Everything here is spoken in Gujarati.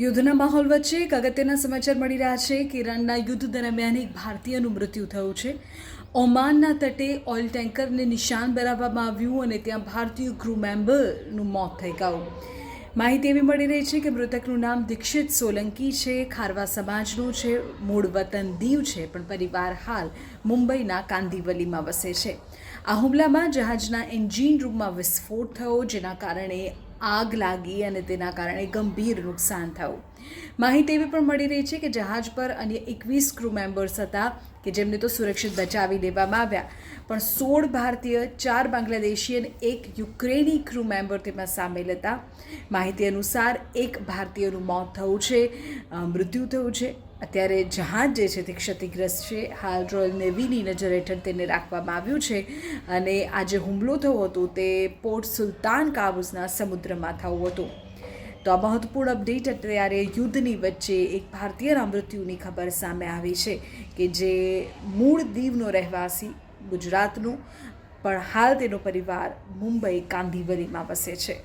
યુદ્ધના માહોલ વચ્ચે એક અગત્યના સમાચાર મળી રહ્યા છે કે ઈરાનના યુદ્ધ દરમિયાન એક ભારતીયનું મૃત્યુ થયું છે. ઓમાનના તટે ઓઇલ ટેન્કરને નિશાન બનાવવામાં આવ્યું અને ત્યાં ભારતીય ક્રૂ મેમ્બરનું મોત થઈ ગયું. માહિતી એવી મળી રહી છે કે મૃતકનું નામ દીક્ષિત સોલંકી છે. ખારવા સમાજનું છે. મૂળ વતન દીવ છે, પણ પરિવાર હાલ મુંબઈના કાંદિવલીમાં વસે છે. આ હુમલામાં જહાજના એન્જિન રૂમમાં વિસ્ફોટ થયો, જેના કારણે આગ લાગી અને તેના કારણે ગંભીર નુકસાન થયું. માહિતી એવી પણ મળી રહી છે કે જહાજ પર અન્ય 21 ક્રૂ મેમ્બર્સ હતા કે જેમને તો સુરક્ષિત બચાવી લેવામાં આવ્યા, પણ 16 ભારતીય, 4 બાંગ્લાદેશી અને 1 યુક્રેની ક્રૂ મેમ્બર તેમાં સામેલ હતા. માહિતી અનુસાર એક ભારતીયનું મોત થયું છે, મૃત્યુ થયું છે. અત્યારે જહાજ જે છે તે ક્ષતિગ્રસ્ત છે. હાલ રોયલ નેવીની નજર હેઠળ તેને રાખવામાં આવ્યું છે અને આ જે હુમલો થયો હતો તે પોર્ટ સુલતાન કાબૂસના સમુદ્રમાં થયું હતું. તો આ મહત્વપૂર્ણ અપડેટ અત્યારે યુદ્ધની વચ્ચે એક ભારતીયના મૃત્યુની ખબર સામે આવી છે કે જે મૂળ દીવનો રહેવાસી, ગુજરાતનું, પણ હાલ તેનો પરિવાર મુંબઈ કાંદિવલીમાં વસે છે.